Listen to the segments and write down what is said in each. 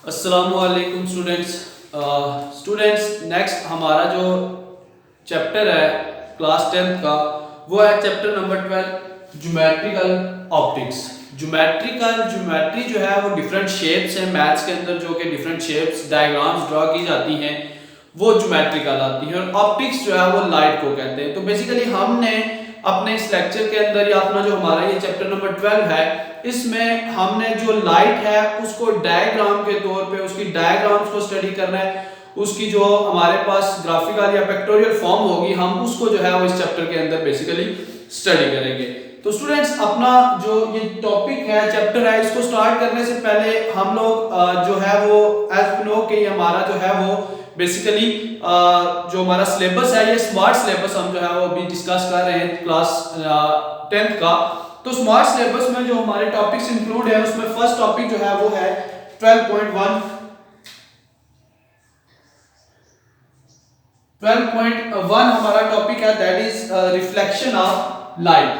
अस्सलामुअलैकुम students next हमारा जो चैप्टर है क्लास 10th का वो है chapter number 12 geometrical optics. Geometry जो है वो डिफरेंट शेप्स हैं मैथ्स के अंदर, जो कि डिफरेंट शेप्स डायग्राम्स ड्रॉ की जाती हैं वो ज्योमेट्री कहलाती है, और ऑप्टिक्स जो है वो लाइट को कहते हैं। तो बेसिकली हमने अपने इस लेक्चर के अंदर या अपना जो हमारा ये चैप्टर नंबर 12 है इसमें हमने जो लाइट है उसको डायग्राम के तौर पे उसकी डायग्राम्स को स्टडी करना है, उसकी जो हमारे पास ग्राफिकल या पिक्टोरियल फॉर्म होगी हम उसको जो है वो इस चैप्टर के अंदर बेसिकली स्टडी करेंगे। तो स्टूडेंट्स अपना जो ये टॉपिक है चैप्टर है इसको स्टार्ट करने से पहले हम लोग जो है वो एज नो कि हमारा जो है वो बेसिकली जो हमारा सिलेबस है ये स्मार्ट सिलेबस हम जो है वो अभी डिस्कस कर रहे हैं क्लास 10th का। तो स्मार्ट सिलेबस में जो हमारे टॉपिक्स इंक्लूड है उसमें फर्स्ट टॉपिक जो है वो है 12.1 हमारा टॉपिक है that is reflection of light.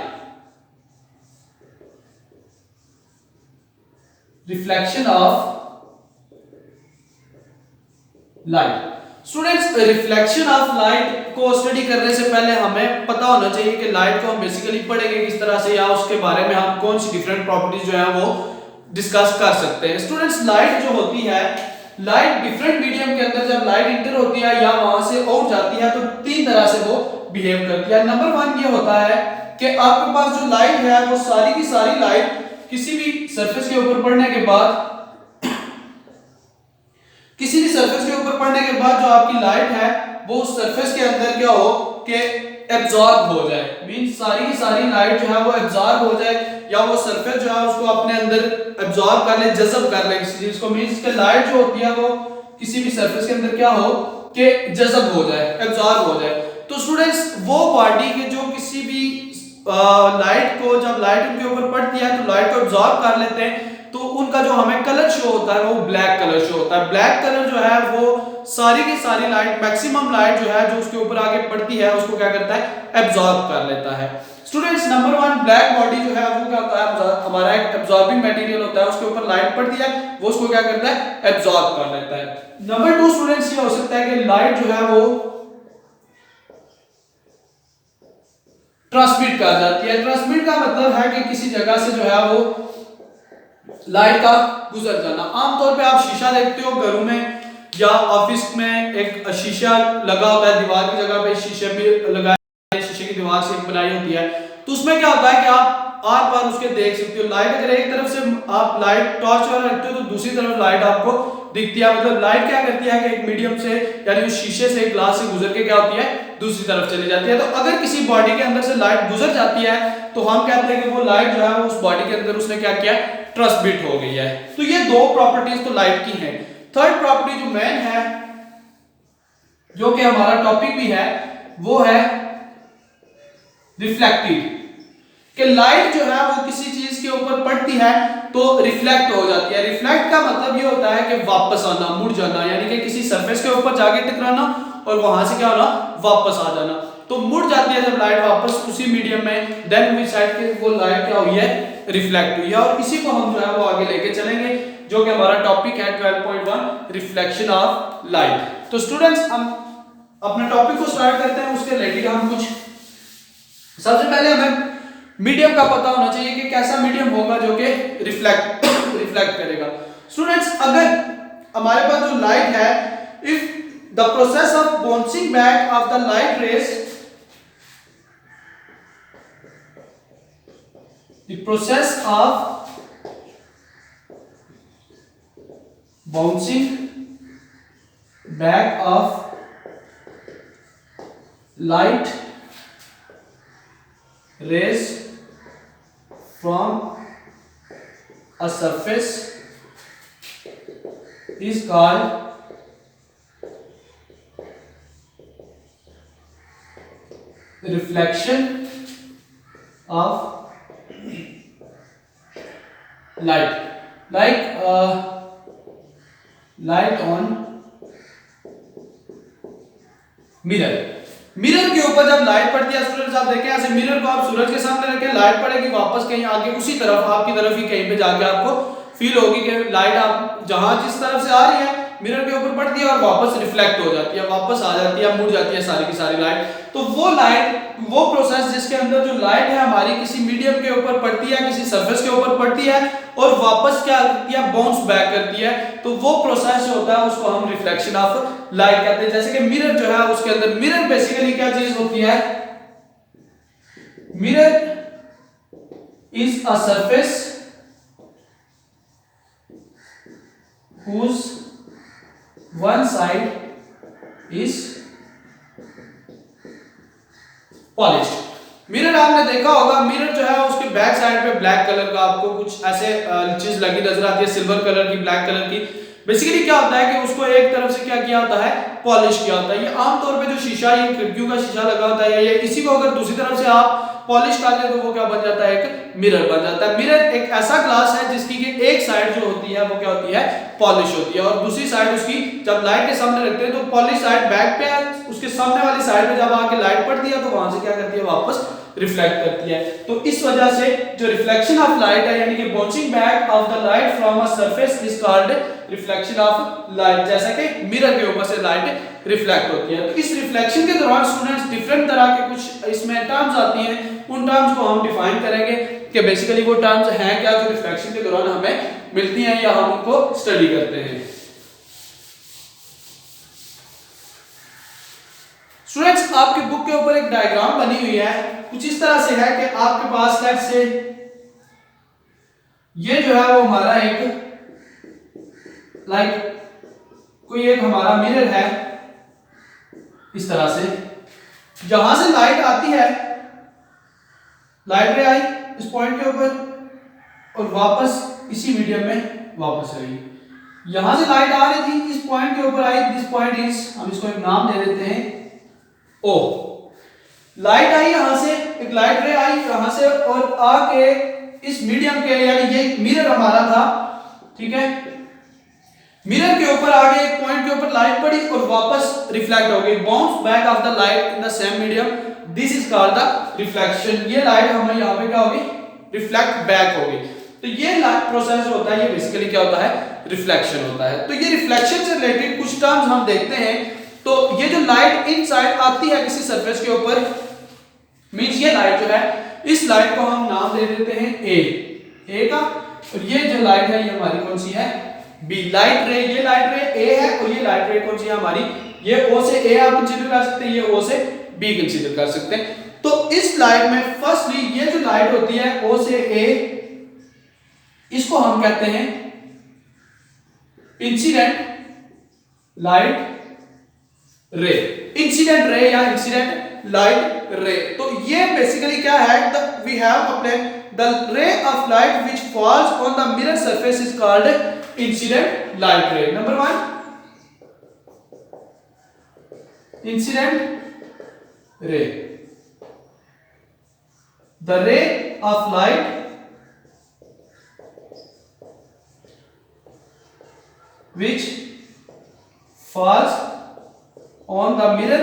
Reflection of light. Students reflection of light को स्टडी करने से पहले हमें पता होना चाहिए कि लाइट को हम बेसिकली पढ़ेंगे किस तरह से, या उसके बारे में हम कौन सी डिफरेंट प्रॉपर्टीज जो है वो डिस्कस कर सकते हैं। स्टूडेंट्स लाइट जो होती है, लाइट डिफरेंट मीडियम के अंदर जब लाइट इंटर होती है या वहां से आउट जाती है तो तीन तरह से वो बिहेव करती है। नंबर 1 ये होता है कि आपके पास जो लाइट है वो सारी की सारी लाइट किसी भी सरफेस के ऊपर पड़ने के बाद जो आपकी लाइट है वो उस सरफेस के अंदर क्या हो कि एब्जॉर्ब हो जाए, मींस सारी की सारी लाइट जो है वो एब्जॉर्ब हो जाए या वो सरफेस जो है उसको अपने अंदर एब्जॉर्ब कर ले, जज़ब कर ले किसी चीज को, मींस कि लाइट जो होती है वो किसी भी सरफेस के अंदर क्या हो कि जज़ब हो जाए, एब्जॉर्ब हो जाए। तो स्टूडेंट्स वो बॉडी के जो किसी भी लाइट को जब लाइट उनके ऊपर पड़ती है तो लाइट को एब्जॉर्ब कर लेते हैं, तो उनका जो हमें कलर शो होता है वो ब्लैक कलर शो होता है। ब्लैक कलर जो है वो सारी की सारी लाइट, मैक्सिमम लाइट जो है जो उसके ऊपर आगे पड़ती है उसको क्या करता है, एब्जॉर्ब कर लेता है। स्टूडेंट्स नंबर 1 ब्लैक बॉडी जो है वो क्या होता है, हमारा एक एब्जॉर्बिंग मटेरियल होता है, उसके ऊपर लाइट पड़ती है वो उसको क्या करता है, एब्जॉर्ब कर लेता है। नंबर 2 स्टूडेंट्स ये हो सकता है कि लाइट जो है वो ट्रांसमिट कर जाती है। ट्रांसमिट का मतलब है कि किसी जगह से जो है वो लाइट का गुजर जाना। आमतौर पे आप शीशा देखते हो घरों में या ऑफिस में, एक शीशा लगा होता है दीवार की जगह पे, शीशे भी लगाए, शीशे की दीवार से बनाई होती है, तो उसमें क्या होता है कि आप आर पार उसके देख सकते हो। लाइट अगर एक तरफ से आप लाइट टॉर्च वाला रखते हो तो दूसरी तरफ लाइट आपको दिखती है। मतलब लाइट क्या करती है कि एक मीडियम से यानी उस शीशे से, ग्लास से गुजर के क्या होती है, दूसरी तरफ चली जाती है। तो अगर किसी बॉडी के अंदर से लाइट गुजर जाती है तो हम कहते हैं कि वो लाइट जो है उस बॉडी के अंदर उसने क्या किया, ट्रांसमिट हो गई है। तो ये दो प्रॉपर्टीज तो लाइट की हैं। थर्ड प्रॉपर्टी जो मेन है, जो कि हमारा टॉपिक भी है, वो है रिफ्लेक्टेड, कि लाइट जो है वो किसी चीज के ऊपर पड़ती है तो रिफ्लेक्ट हो जाती है। रिफ्लेक्ट का मतलब ये होता है कि वापस आना, मुड़ जाना, यानी कि किसी सरफेस के ऊपर जाके टकराना और वहां से क्या होना, वापस आ जाना। तो मुड़ जाती है जब लाइट वापस उसी मीडियम में, देन वी साइड के वो लाइट क्या हुई है, रिफ्लेक्ट हुई है। और इसी को हम जो है वो आगे लेके चलेंगे, जो कि हमारा टॉपिक है 12.1 रिफ्लेक्शन ऑफ लाइट। तो स्टूडेंट्स हम अपने टॉपिक को स्टार्ट करते हैं। उसके रिलेटेड हम कुछ, सबसे पहले हमें मीडियम का पता होना चाहिए कि कैसा मीडियम होगा जो कि रिफ्लेक्ट करेगा। स्टूडेंट्स अगर हमारे पास जो लाइट है, if the process of bouncing back of the light rays, the process of bouncing back of light rays from a surface is called reflection of light, like light on mirror। Mirror के ऊपर जब light पड़ती है students, आप देखें ऐसे mirror को आप सूरज के सामने रखें, लाइट पड़ेगी वापस कहीं आगे उसी तरफ आपकी तरफ ही कहीं पे जाके आपको फील होगी कि लाइट आप जहां जिस तरफ से आ रही है मिरर के ऊपर पड़ती है और वापस रिफ्लेक्ट हो जाती है, वापस आ जाती है, मुड़ जाती है सारी की सारी लाइट। तो वो लाइट, वो प्रोसेस जिसके अंदर जो लाइट है हमारी किसी मीडियम के ऊपर पड़ती है, किसी सरफेस के ऊपर पड़ती है और वापस क्या करती है, बाउंस बैक करती है, तो वो प्रोसेस जो होता है उसको हम रिफ्लेक्शन ऑफ लाइट कहते हैं। जैसे कि मिरर जो है उसके अंदर, मिरर बेसिकली क्या चीज होती है, mirror is a surface whose one side is polished। Mirror आपने देखा होगा, मिरर जो है उसके बैक साइड पे ब्लैक कलर का आपको कुछ ऐसे चीज लगी नजर आती है, सिल्वर कलर की, ब्लैक कलर की। बेसिकली क्या होता है कि उसको एक तरफ से क्या किया होता है, पॉलिश किया होता है। ये आमतौर पे जो शीशा, ये खिड़कियों का शीशा लगा होता है, या इसी को अगर दूसरी तरफ से आप पॉलिश कर ले तो वो क्या बन जाता है, एक मिरर बन जाता है। मिरर एक ऐसा ग्लास है जिसकी कि एक साइड जो होती है वो क्या होती है, पॉलिश होती है, और दूसरी साइड उसकी जब लाइट के सामने रखते हैं तो पॉलिश साइड बैक पे है, उसके सामने वाली साइड पे जब आके लाइट पड़ती है तो वहां से क्या करती है, वापस रिफ्लेक्ट करती है। तो इस वजह से जो रिफ्लेक्शन ऑफ लाइट है, यानी कि bouncing back of the light from a surface is called reflection of light. जैसा कि मिरर के ऊपर से लाइट रिफ्लेक्ट होती है। तो इस रिफ्लेक्शन के दौरान स्टूडेंट्स डिफरेंट तरह के कुछ इसमें टर्म्स आती हैं, उन टर्म्स को हम डिफाइन करेंगे कि बेसिकली वो टर्म्स हैं क्या जो रिफ्लेक्शन के दौरान हमें मिलती हैं या हम उनको स्टडी करते हैं। स्टूडेंट्स आपकी बुक के ऊपर एक डायग्राम बनी हुई है, कुछ इस तरह से है कि आपके पास लेट से ये जो है वो हमारा एक कोई एक हमारा मिरर है, इस तरह से जहां से लाइट आती है, लाइट रे आई इस पॉइंट के ऊपर और वापस इसी मीडियम में वापस आई। यहां से लाइट आ रही थी, इस पॉइंट के ऊपर आई, दिस पॉइंट इज, हम इसको एक नाम दे देते हैं ओ। लाइट आई यहां से, एक लाइट रे आई यहां से और आके इस मीडियम के, यानी ये मिरर हमारा था, ठीक है, मिरर के ऊपर आगे एक पॉइंट के ऊपर लाइट पड़ी और वापस रिफ्लेक्ट हो गई, bounce back of the light in the same medium, this is called the reflection. ये लाइट हमें यहां पे क्या होगी, रिफ्लेक्ट बैक होगी। तो ये प्रोसेस जो होता है ये बेसिकली क्या होता है, रिफ्लेक्शन होता है। तो ये रिफ्लेक्शन से रिलेटेड कुछ टर्म्स हम देखते हैं। तो ये जो लाइट इनसाइड आती है किसी सरफेस के ऊपर, मींस ये लाइट जो है, इस लाइट को हम नाम दे देते हैं ए का, और ये जो लाइट है ये हमारी कौन सी है, बी। लाइट रे, ये लाइट रे ए है और ये लाइट रे कौन सी है हमारी, ये ओ से ए आप कंसीडर कर सकते हैं, ये ओ से बी कंसीडर कर सकते हैं। तो इस लाइट में फर्स्टली ये जो लाइट होती है ओ से ए, इसको हम कहते हैं इंसिडेंट लाइट रे, इंसिडेंट रे या इंसिडेंट लाइट रे। तो ये बेसिकली क्या है, we have applied the ray of light which falls on the mirror surface is called incident light ray. Number 1 incident ray, the ray of light which falls on the mirror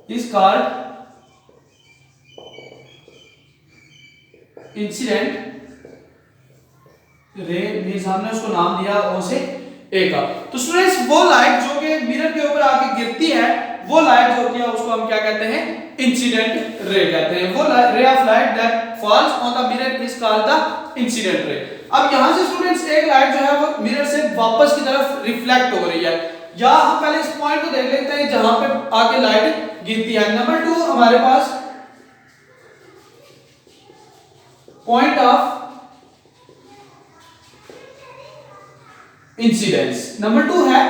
is called incident ray, means हमने उसको नाम दिया ओ से ए का। तो students वो light जो कि मिरर के ऊपर आके गिरती है, वो लाइट जो होती है उसको हम क्या कहते हैं, इंसिडेंट रे कहते हैं। वो रे of light that false on the mirror is called the incident रे। अब यहां से स्टूडेंट्स एक लाइट जो है वो मिरर से वापस की तरफ रिफ्लेक्ट हो रही है, या हम पहले इस पॉइंट को देख लेते हैं जहां पे आके लाइट गिरती है। नंबर 2 हमारे पास पॉइंट ऑफ इंसिडेंस, नंबर 2 है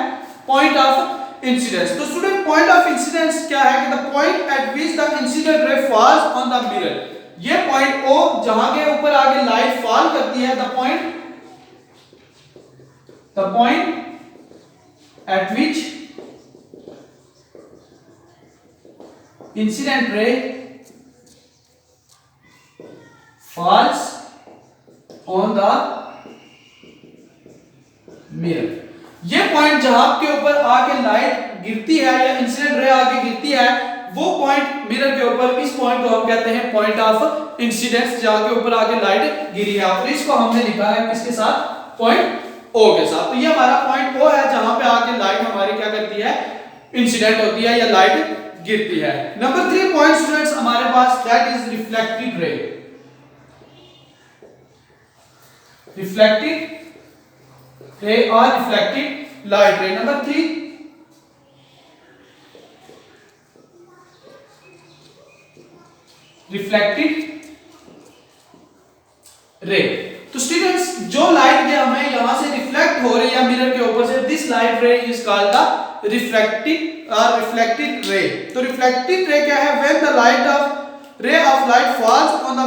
पॉइंट ऑफ इंसिडेंस। तो स्टूडेंट पॉइंट ऑफ इंसिडेंस क्या है कि the point eight which the incident रे फॉल्स ऑन द मिरर, ये पॉइंट ओ जहां के ऊपर आगे लाइट फॉल करती है, the point eight which incident ray false on the mirror, ये पॉइंट जहां के ऊपर आके लाइट गिरती है या इंसिडेंट रे आके गिरती है, वो पॉइंट मिरर के ऊपर, इस पॉइंट को हम कहते हैं पॉइंट ऑफ इंसिडेंस, जहां के ऊपर आके लाइट गिरी है। और इसको हमने लिखा है किसके साथ, पॉइंट ओ के साथ। तो ये हमारा पॉइंट ओ है जहां पे आके लाइट हमारी क्या करती है, इंसिडेंट होती है या लाइट गिरती है। नंबर 3 पॉइंट स्टूडेंट्स हमारे पास, that is reflected ray. Reflected ray और reflected light ray. Number 3 reflected ray. तो स्टूडेंट्स जो लाइट के हमें यहां से रिफ्लेक्ट हो रही है मिरर के ऊपर से, दिस लाइट रे is called the reflected ray. तो रिफ्लेक्टेड रे क्या है, व्हेन द लाइट ऑफ रे of light falls on the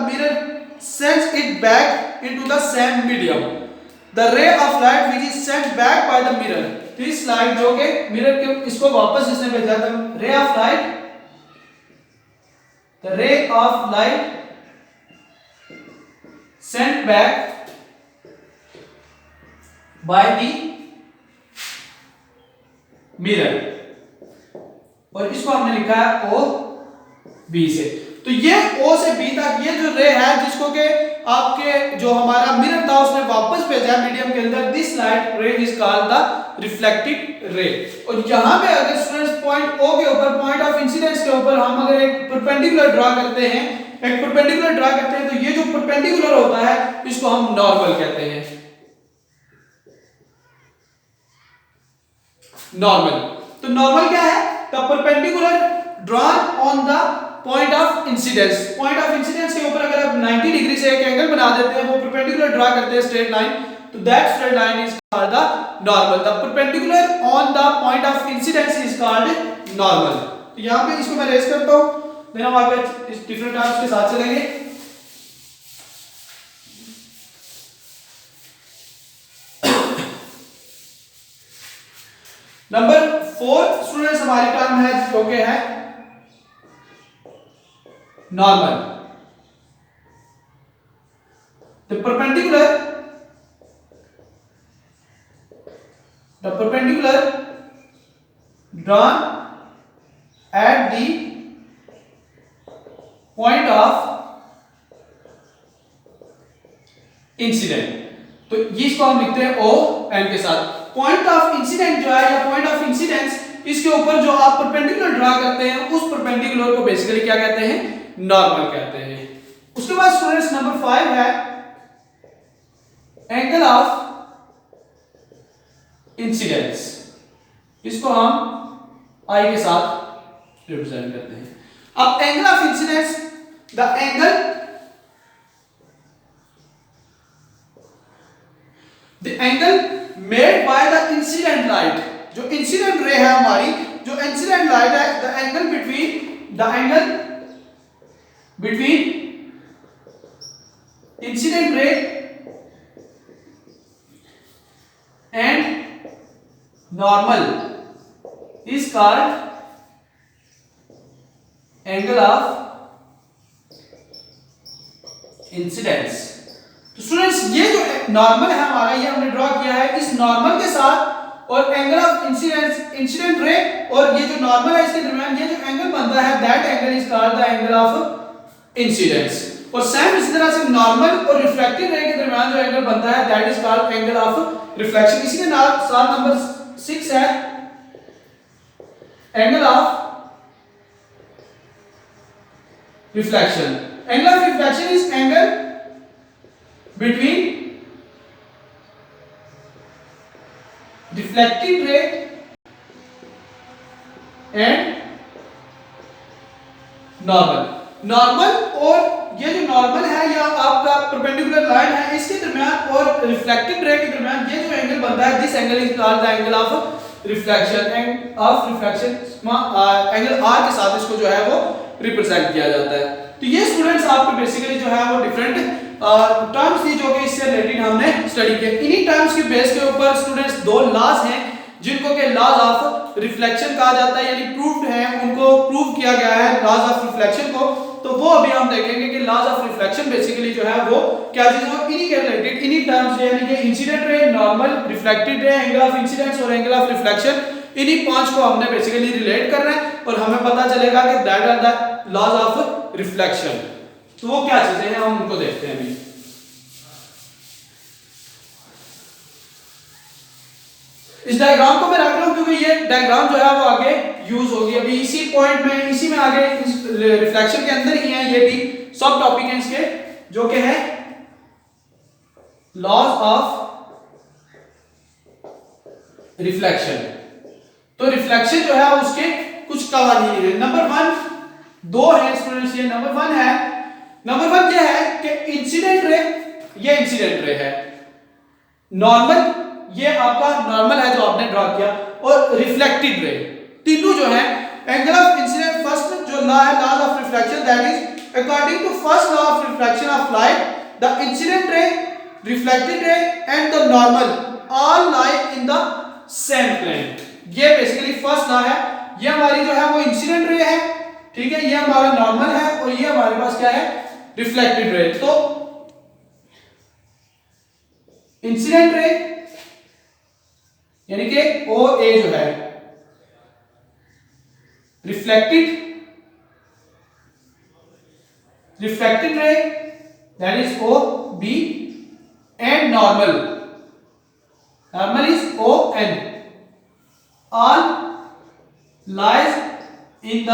mirror sends it back into the same medium, the ray of light which is sent back by the mirror। तो इस light जो के mirror के इसको वापस इसने भेजा था, रे of light, the ray of light sent back by the mirror, और इसको हमने लिखा है ओ बी से। तो ये O से B तक ये जो रे है जिसको के आपके जो हमारा मिरर था उसने वापस भेजा मीडियम के अंदर, दिस लाइट रे is called the reflected ray. और यहां पे अगर स्टूडेंट्स पॉइंट O के ऊपर, पॉइंट ऑफ इंसिडेंस के ऊपर हम अगर एक परपेंडिकुलर ड्रा करते हैं, तो ये जो परपेंडिकुलर होता है इसको हम नॉर्मल कहते हैं। नॉर्मल, तो नॉर्मल क्या है, the perpendicular drawn on the point of incidence. Point of incidence के ऊपर अगर आप 90 डिग्री से एक एंगल बना देते हैं, वो परपेंडिकुलर ड्रा करते हैं स्ट्रेट लाइन, तो that straight line is called the normal. The perpendicular on the point of incidence is called normal. तो यहां पे इसको मैं रेज करता हूं, देन हम आगे इस डिफरेंट टर्म्स के साथ चलेंगे। नंबर 4 स्टूडेंट्स हमारी टर्म है जो कि है normal. the perpendicular drawn at the point of incident, तो इसको हम लिखते हैं O N के साथ। पॉइंट ऑफ इंसिडेंट जो है या पॉइंट ऑफ इंसिडेंस, इसके ऊपर जो आप परपेंडिकुलर ड्रा करते हैं उस परपेंडिकुलर को बेसिकली क्या कहते हैं, नॉर्मल कहते हैं। उसके बाद स्टूडेंट्स नंबर 5 है एंगल ऑफ इंसिडेंस, इसको हम I के साथ रिप्रेजेंट करते हैं। अब angle of incidence, the angle made by the incident light, जो इंसिडेंट रे है हमारी, जो इंसिडेंट लाइट है, the angle between incident ray and normal is called angle of incidence. तो स्टूडेंट्स ये जो नॉर्मल है हमारा, ये हमने ड्रॉ किया है, इस नॉर्मल के साथ और एंगल ऑफ इंसिडेंट रे और ये जो नॉर्मल है इसके दरमियान ये जो एंगल बनता है, that angle is called the angle of incidence. और सेम इसी तरह से नॉर्मल और रिफ्लेक्टिव रे के दरमियान जो एंगल बनता है, that is called angle of reflection. इसी के साथ नंबर 6 है angle of reflection. Angle of reflection is angle between reflected ray and normal और ये जो नॉर्मल है या आपका परपेंडिकुलर लाइन है, इसके दरमियान और रिफ्लेक्टेड रे के दरमियान ये जो एंगल बनता है, this angle is called the angle of reflection. Angle R के साथ इसको जो है वो रिप्रेजेंट किया जाता है। तो ये स्टूडेंट्स आपको बेसिकली जो है वो डिफरेंट टर्म्स थी जो कि इससे रिलेटेड हमने स्टडी किया। इन्हीं टर्म्स के बेस के ऊपर स्टूडेंट्स दो लॉज हैं जिनको के लॉज ऑफ रिफ्लेक्शन कहा जाता है, यानी प्रूव्ड हैं, उनको प्रूव किया गया है लॉज ऑफ रिफ्लेक्शन को। तो वो अभी हम देखेंगे कि लॉज ऑफ रिफ्लेक्शन बेसिकली जो है वो क्या चीज है, इन्हीं के रिलेटेड इन्हीं टर्म्स यानी कि incident ray, normal, reflected ray, angle of incidence और एंगल ऑफ रिफ्लेक्शन, इन्हीं 5 को हमने बेसिकली रिलेट करना है और हमें पता चलेगा कि that are the laws of reflection. तो वो क्या चीजें हैं हम उनको देखते हैं अभी। इस डायग्राम को मैं रख रहा हूं क्योंकि ये डायग्राम जो है वो आगे यूज होगी। अभी इसी पॉइंट में, इसी में आगे रिफ्लेक्शन के अंदर ही है, ये भी सब टॉपिक है इसके, जो कि है लॉज ऑफ रिफ्लेक्शन। तो रिफ्लेक्शन जो है उसके कुछ कवानीन है। नंबर 1 दो है स्टूडेंट्स, ये नंबर 1 है। नंबर 1 क्या है कि इंसिडेंट रे, ये इंसिडेंट रे है, नॉर्मल, ये आपका नॉर्मल है जो आपने ड्रॉ किया, और रिफ्लेक्टेड रे, तीनों जो है एंगल ऑफ इंसिडेंट, फर्स्ट जो लॉ है law of reflection, that is according to first law of reflection of light the incident ray, reflected ray and the normal all lie in the same plane. ये basically first law है। ये हमारी जो है वो incident ray है, ठीक है, ये हमारा नॉर्मल है और ये हमारे पास क्या है, रिफ्लेक्टेड रे। तो इंसिडेंट रे यानी कि ओ ए जो है, reflected ray that is O B and normal is O N, all lies in the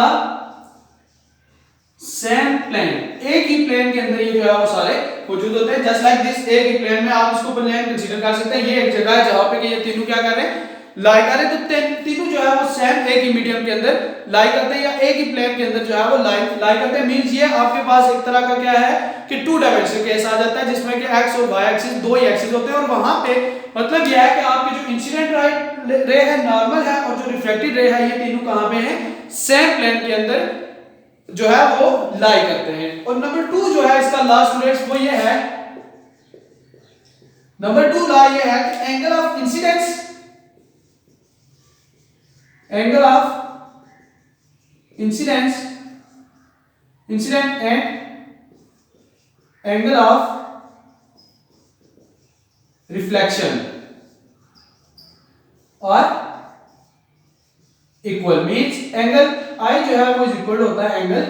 same plane. एक ही प्लेन के अंदर ये जो है वो सारे मौजूद होते हैं। जस्ट लाइक दिस, एक ही प्लेन में आप इसको प्लेन कंसीडर कर सकते हैं। ये एक जगह है जहां पे कि ये तीनों क्या कर रहे हैं, लाई कर रहे हैं। तो तीनों जो है वो सेम एक ही मीडियम के अंदर लाई करते हैं, या एक ही प्लेन के अंदर जो है वो लाई करते हैं। मींस ये आपके पास एक तरह का क्या है कि 2 डायमेंशन केस आ जाता है, जिसमें कि एक्स और वाई एक्सिस, दो ही एक्सिस होते हैं। और वहां पे मतलब यह है कि आपके जो इंसिडेंट रे है नॉर्मल है, और जो रिफ्लेक्टेड रे है, ये तीनों कहां पे हैं, सेम प्लेन के अंदर जो है वो लाई करते हैं। और नंबर 2 जो है इसका लॉ स्टूडेंट्स वो ये है, नंबर 2 लॉ ये है कि angle of incidence, angle of incidence, incident and angle of reflection और इक्वल, मींस एंगल आई जो है वो इक्वल होता है एंगल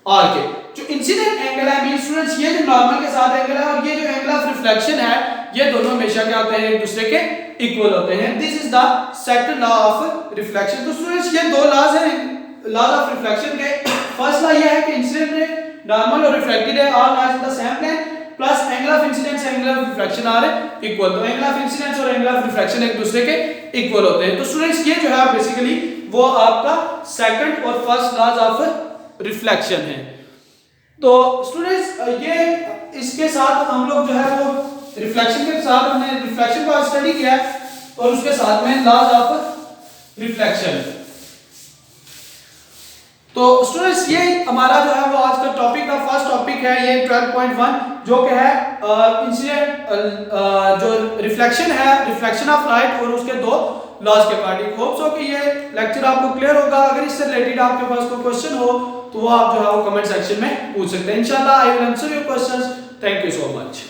आर के। जो इंसिडेंट एंगल है मींस स्टूडेंट्स ये जो नॉर्मल के साथ एंगल है, और ये जो एंगल ऑफ रिफ्लेक्शन है, ये दोनों हमेशा क्या होते हैं, एक दूसरे के इक्वल होते हैं। This is the second law of reflection. तो स्टूडेंट्स ये दो लॉज हैं लॉज ऑफ रिफ्लेक्शन के। फर्स्ट लॉ ये है कि इंसिडेंट रे नॉर्मल और रिफ्लेक्टेड है all lies in the same plane, plus angle of incidence angle of reflection are equal. तो एंगल ऑफ इंसिडेंस और एंगल ऑफ रिफ्लेक्शन एक दूसरे के इक्वल होते हैं। तो स्टूडेंट्स ये जो है बेसिकली वो आपका सेकंड और फर्स्ट लॉज ऑफ रिफ्लेक्शन है। तो स्टूडेंट्स ये इसके साथ हम लोग जो है वो रिफ्लेक्शन के साथ हमने रिफ्लेक्शन को स्टडी किया है, और उसके साथ में लॉज ऑफ रिफ्लेक्शन। तो स्टूडेंट्स ये हमारा जो है वो आज का टॉपिक का फर्स्ट टॉपिक है, ये 12.1 जो कि है इंसिडेंट जो रिफ्लेक्शन है, रिफ्लेक्शन ऑफ लाइट, और उसके दो लॉज के अकॉर्डिंग। होप सो कि ये लेक्चर आपको क्लियर होगा। अगर इससे रिलेटेड आपके पास कोई क्वेश्चन हो तो वो आप जो है वो कमेंट सेक्शन में पूछ सकते हैं। इंशाल्लाह I will answer your questions. Thank you so much.